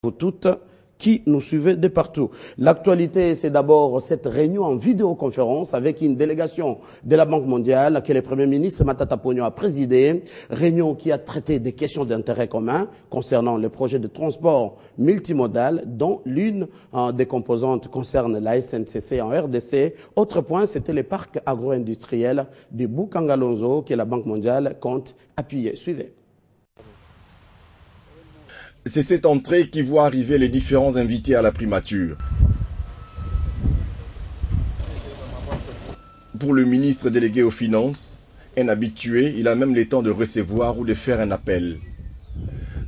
Vous toutes qui nous suivez de partout. L'actualité, c'est d'abord cette réunion en vidéoconférence avec une délégation de la Banque mondiale que le Premier ministre Matata Ponyo a présidée. Réunion qui a traité des questions d'intérêt commun concernant le projet de transport multimodal dont l'une des composantes concerne la SNCC en RDC. Autre point, c'était les parcs agro-industriels du Bukangalonzo que la Banque mondiale compte appuyer. Suivez. C'est cette entrée qui voit arriver les différents invités à la primature. Pour le ministre délégué aux Finances, un habitué, il a même le temps de recevoir ou de faire un appel.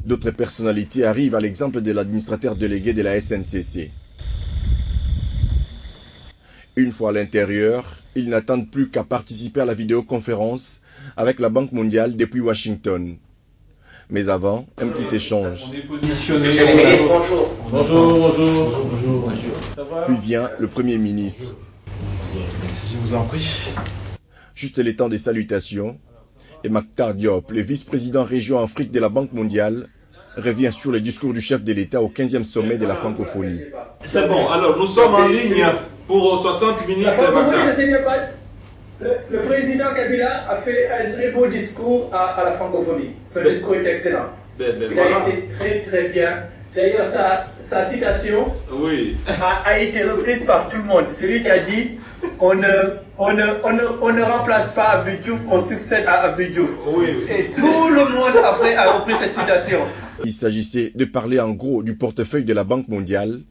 D'autres personnalités arrivent à l'exemple de l'administrateur délégué de la SNCC. Une fois à l'intérieur, ils n'attendent plus qu'à participer à la vidéoconférence avec la Banque mondiale depuis Washington. Mais avant, un petit échange. On est positionné. Monsieur le ministre, bonjour. Bonjour. Ça va? Puis vient le Premier ministre. Je vous en prie. Juste les temps des salutations. Et Mactar Diop, le vice-président région Afrique de la Banque mondiale, revient sur le discours du chef de l'État au 15e sommet de la francophonie. C'est bon, alors nous sommes en ligne pour 60 minutes. Le président Kabila a fait un très beau discours à la francophonie. Ce discours est excellent. Il a été très bien. D'ailleurs, sa citation a été reprise par tout le monde. Celui qui a dit on ne remplace pas Abdou Diouf, on succède à Abdou Diouf. Et tout le monde après a repris cette citation. Il s'agissait de parler en gros du portefeuille de la Banque mondiale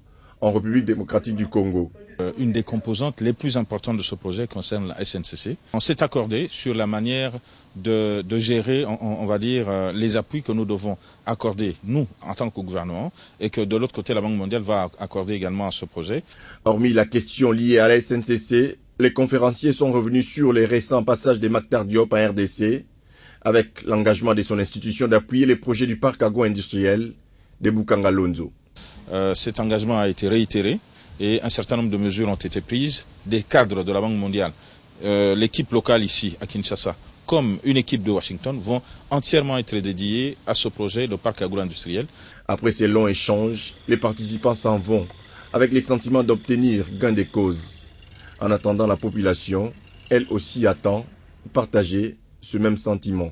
en République démocratique du Congo. Une des composantes les plus importantes de ce projet concerne la SNCC. On s'est accordé sur la manière de gérer, on va dire, les appuis que nous devons accorder, nous, en tant que gouvernement, et que de l'autre côté, la Banque mondiale va accorder également à ce projet. Hormis la question liée à la SNCC, les conférenciers sont revenus sur les récents passages de Mactar Diop en RDC, avec l'engagement de son institution d'appuyer les projets du parc agro-industriel de Bukangalonzo. Cet engagement a été réitéré et un certain nombre de mesures ont été prises des cadres de la Banque mondiale. L'équipe locale ici, à Kinshasa, comme une équipe de Washington, vont entièrement être dédiées à ce projet, le parc agro-industriel. Après ces longs échanges, les participants s'en vont avec le sentiment d'obtenir gain de cause. En attendant, la population, elle aussi attend, partager ce même sentiment.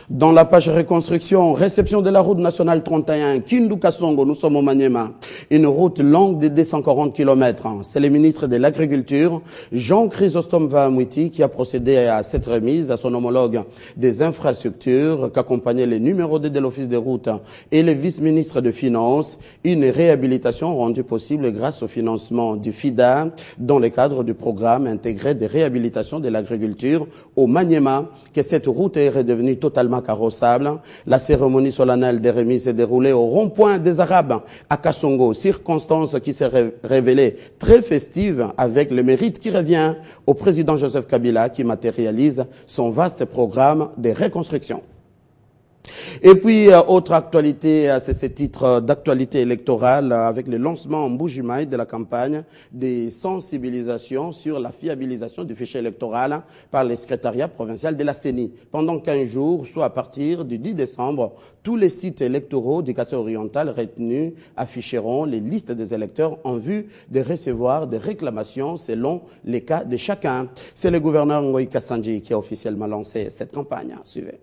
Dans la page reconstruction, réception de la route nationale 31, Kindu-Kasongo, nous sommes au Maniema. Une route longue de 240 km. C'est le ministre de l'Agriculture, Jean-Chrysostome Vahamouiti, qui a procédé à cette remise à son homologue des infrastructures, qu'accompagnait le numéro 2 de l'Office des routes et le vice-ministre de Finances. Une réhabilitation rendue possible grâce au financement du FIDA dans le cadre du programme intégré de réhabilitation de l'agriculture au Maniema, que cette route est redevenue totalement carrossable. La cérémonie solennelle de remise s'est déroulée au rond-point des Arabes à Kasongo, circonstance qui s'est révélée très festive avec le mérite qui revient au président Joseph Kabila qui matérialise son vaste programme de reconstruction. Et puis, autre actualité, c'est ce titre d'actualité électorale avec le lancement en Mbujimaï de la campagne de sensibilisation sur la fiabilisation du fichier électoral par le secrétariat provincial de la CENI. Pendant 15 jours, soit à partir du 10 décembre, tous les sites électoraux du Kassai oriental retenus afficheront les listes des électeurs en vue de recevoir des réclamations selon les cas de chacun. C'est le gouverneur Ngoï Kassanji qui a officiellement lancé cette campagne. Suivez.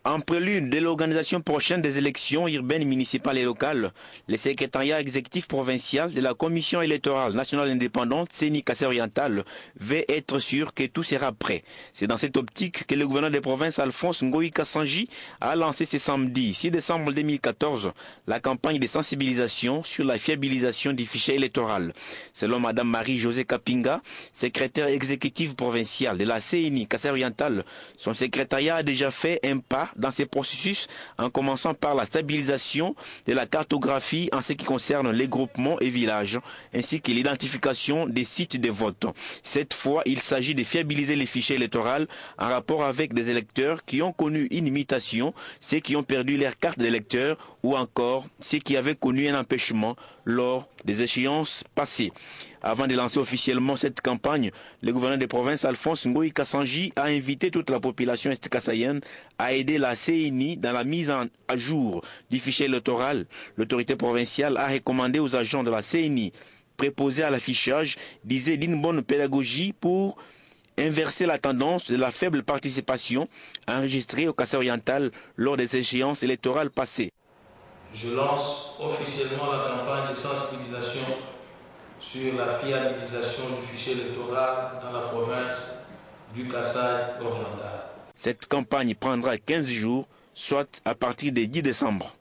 En prélude de l'organisation prochaine des élections urbaines, municipales et locales, le secrétariat exécutif provincial de la Commission électorale nationale indépendante CENI Kassai oriental veut être sûr que tout sera prêt. C'est dans cette optique que le gouverneur des provinces Alphonse Ngoï Kassanji a lancé ce samedi 6 décembre 2014 la campagne de sensibilisation sur la fiabilisation du fichier électoral. Selon Mme Marie-Josée Kapinga, secrétaire exécutive provinciale de la CENI Kassai oriental, son secrétariat a déjà fait un pas dans ces processus en commençant par la stabilisation de la cartographie en ce qui concerne les groupements et villages ainsi que l'identification des sites de vote. Cette fois, il s'agit de fiabiliser les fichiers électoraux en rapport avec des électeurs qui ont connu une imitation, ceux qui ont perdu leur carte d'électeur ou encore ceux qui avaient connu un empêchement lors des échéances passées. Avant de lancer officiellement cette campagne, le gouverneur des provinces Alphonse Ngoï Kassanji a invité toute la population est-kassaïenne à aider la CENI dans la mise à jour du fichier électoral. L'autorité provinciale a recommandé aux agents de la CENI préposés à l'affichage d'user d'une bonne pédagogie pour inverser la tendance de la faible participation enregistrée au Kassai-Oriental lors des échéances électorales passées. Je lance officiellement la campagne de sensibilisation sur la fiabilisation du fichier électoral dans la province du Kassai-Oriental. Cette campagne prendra 15 jours, soit à partir du 10 décembre.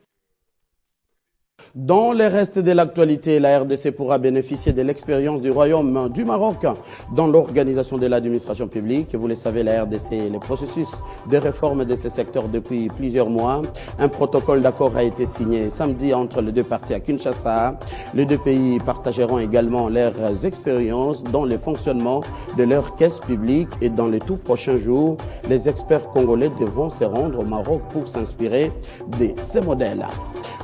Dans les restes de l'actualité, la RDC pourra bénéficier de l'expérience du Royaume du Maroc dans l'organisation de l'administration publique. Vous le savez, la RDC est le processus de réforme de ce secteur depuis plusieurs mois. Un protocole d'accord a été signé samedi entre les deux parties à Kinshasa. Les deux pays partageront également leurs expériences dans le fonctionnement de leurs caisses publiques et dans les tout prochains jours, les experts congolais devront se rendre au Maroc pour s'inspirer de ces modèles.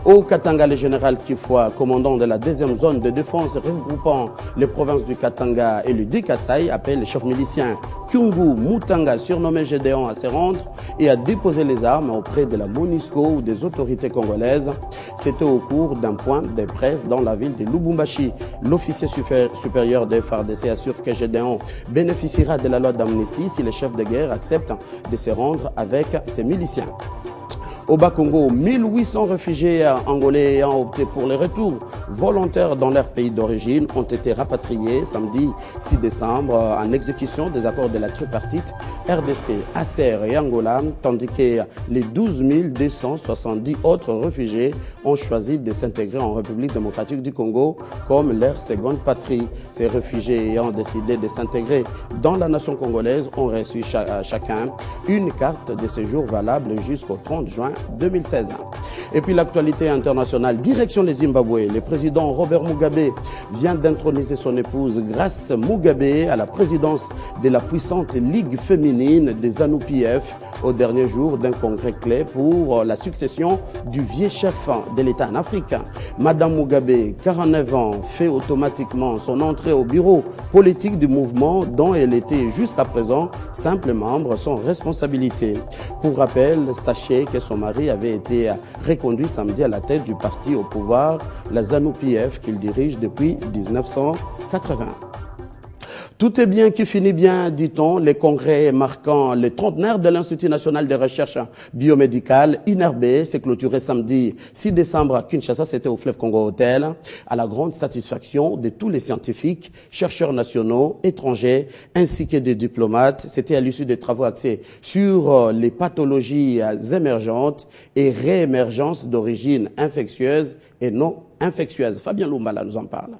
Au Katanga, le général Kifwa, commandant de la deuxième zone de défense regroupant les provinces du Katanga et du Kassai, appelle les chefs miliciens Kyungu Mutanga, surnommé Gédéon, à se rendre et à déposer les armes auprès de la MONUSCO ou des autorités congolaises. C'était au cours d'un point de presse dans la ville de Lubumbashi. L'officier supérieur des FARDC assure que Gédéon bénéficiera de la loi d'amnistie si les chefs de guerre acceptent de se rendre avec ses miliciens. Au Bas-Congo, 1800 réfugiés angolais ayant opté pour le retour volontaire dans leur pays d'origine ont été rapatriés samedi 6 décembre en exécution des accords de la tripartite RDC, ACR et Angola, tandis que les 12 270 autres réfugiés ont choisi de s'intégrer en République démocratique du Congo comme leur seconde patrie. Ces réfugiés ayant décidé de s'intégrer dans la nation congolaise ont reçu chacun une carte de séjour valable jusqu'au 30 juin 2016. Et puis l'actualité internationale, direction le Zimbabwe. Le président Robert Mugabe vient d'introniser son épouse Grace Mugabe à la présidence de la puissante Ligue féminine des ZANU-PF au dernier jour d'un congrès clé pour la succession du vieux chef de l'État en Afrique. Madame Mugabe, 49 ans, fait automatiquement son entrée au bureau politique du mouvement dont elle était jusqu'à présent simple membre sans responsabilité. Pour rappel, sachez que son mari avait été reconduit samedi à la tête du parti au pouvoir, la ZANU-PF, qu'il dirige depuis 1980. Tout est bien qui finit bien, dit-on. Les congrès marquant le trentenaire de l'Institut national de recherche biomédicale, INRB, s'est clôturé samedi 6 décembre à Kinshasa, c'était au Fleuve Congo Hotel, à la grande satisfaction de tous les scientifiques, chercheurs nationaux, étrangers, ainsi que des diplomates. C'était à l'issue des travaux axés sur les pathologies émergentes et réémergences d'origine infectieuse et non infectieuse. Fabien Lumbala nous en parle.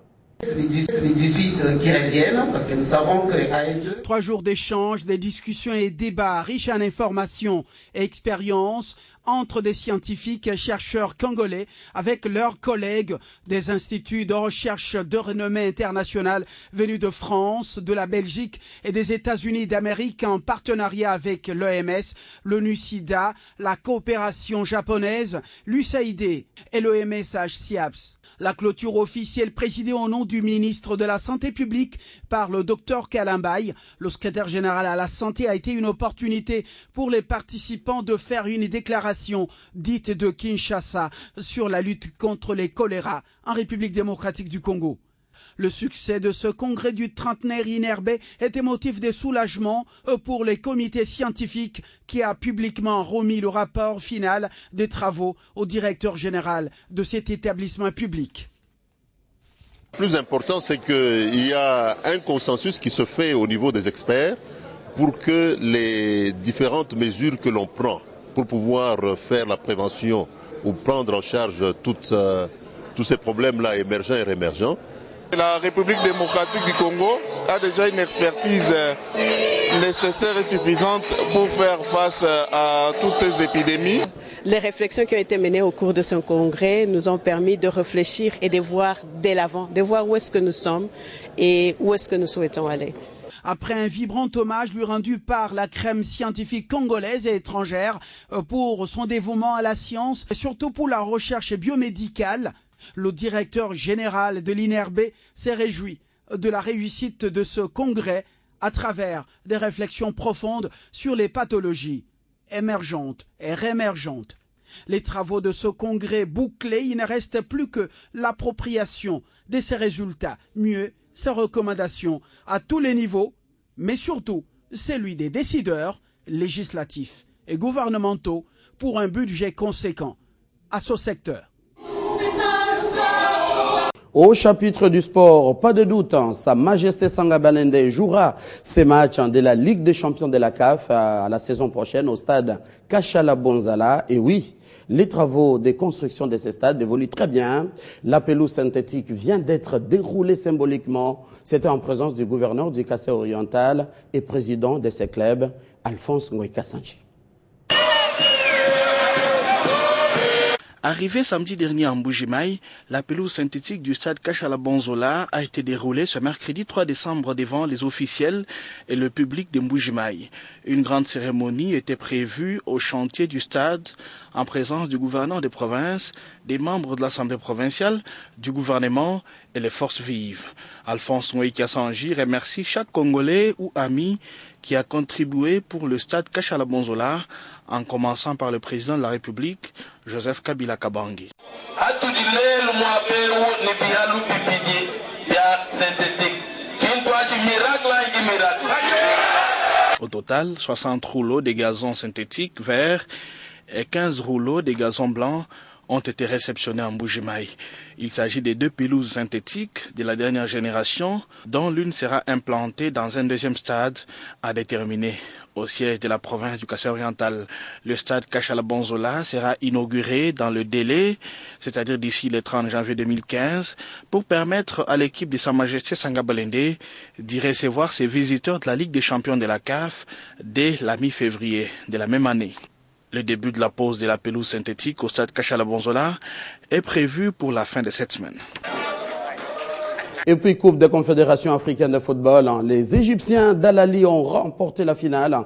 Les 18 qui reviennent, parce que nous savons qu'à eux... 3 jours d'échanges, des discussions et débats riches en informations et expériences entre des scientifiques et chercheurs congolais avec leurs collègues des instituts de recherche de renommée internationale venus de France, de la Belgique et des États-Unis d'Amérique en partenariat avec l'OMS, l'ONU-SIDA, la coopération japonaise, l'USAID et l'OMS-HCAPS. La clôture officielle présidée au nom du ministre de la Santé publique par le Dr Kalambaye, le secrétaire général à la santé, a été une opportunité pour les participants de faire une déclaration dite de Kinshasa sur la lutte contre les choléra en République démocratique du Congo. Le succès de ce congrès du trentenaire INRB était motif de soulagement pour les comités scientifiques qui a publiquement remis le rapport final des travaux au directeur général de cet établissement public. Le plus important, c'est qu'il y a un consensus qui se fait au niveau des experts pour que les différentes mesures que l'on prend pour pouvoir faire la prévention ou prendre en charge tous ces problèmes-là émergents et réémergents. La République démocratique du Congo a déjà une expertise nécessaire et suffisante pour faire face à toutes ces épidémies. Les réflexions qui ont été menées au cours de ce congrès nous ont permis de réfléchir et de voir dès l'avant, de voir où est-ce que nous sommes et où est-ce que nous souhaitons aller. Après un vibrant hommage lui rendu par la crème scientifique congolaise et étrangère pour son dévouement à la science et surtout pour la recherche biomédicale, Le directeur général de l'INRB s'est réjoui de la réussite de ce congrès à travers des réflexions profondes sur les pathologies émergentes et réémergentes. Les travaux de ce congrès bouclés, il ne reste plus que l'appropriation de ces résultats, mieux ces recommandations à tous les niveaux, mais surtout celui des décideurs législatifs et gouvernementaux pour un budget conséquent à ce secteur. Au chapitre du sport, pas de doute, Sa Majesté Sanga Balende jouera ses matchs de la Ligue des champions de la CAF à la saison prochaine au stade Kachala Bonzala. Et oui, les travaux de construction de ces stades évoluent très bien. La pelouse synthétique vient d'être déroulée symboliquement. C'était en présence du gouverneur du Kassai oriental et président de ces clubs, Alphonse Ngoïka Sanchi. Arrivé samedi dernier en Mbuji-Mayi, la pelouse synthétique du stade Kachala Bonzola a été déroulée ce mercredi 3 décembre devant les officiels et le public de Mbuji-Mayi. Une grande cérémonie était prévue au chantier du stade en présence du gouverneur des provinces, des membres de l'Assemblée provinciale, du gouvernement et les forces vives. Alphonse Ngoïka Sanchi remercie chaque Congolais ou ami qui a contribué pour le stade Kachala Bonzola, en commençant par le président de la République, Joseph Kabila Kabangi. Au total, 60 rouleaux de gazon synthétique vert et 15 rouleaux de gazon blanc ont été réceptionnés en Mbuji-Mayi. Il s'agit des 2 pelouses synthétiques de la dernière génération, dont l'une sera implantée dans un deuxième stade à déterminer au siège de la province du Kassai oriental. Le stade Kachala Bonzola sera inauguré dans le délai, c'est-à-dire d'ici le 30 janvier 2015, pour permettre à l'équipe de Sa Majesté Sanga Balende d'y recevoir ses visiteurs de la Ligue des champions de la CAF dès la mi-février de la même année. Le début de la pose de la pelouse synthétique au stade Kachala Bonzola est prévu pour la fin de cette semaine. Et puis, Coupe de Confédération africaine de football, les Égyptiens d'Al Ahly ont remporté la finale.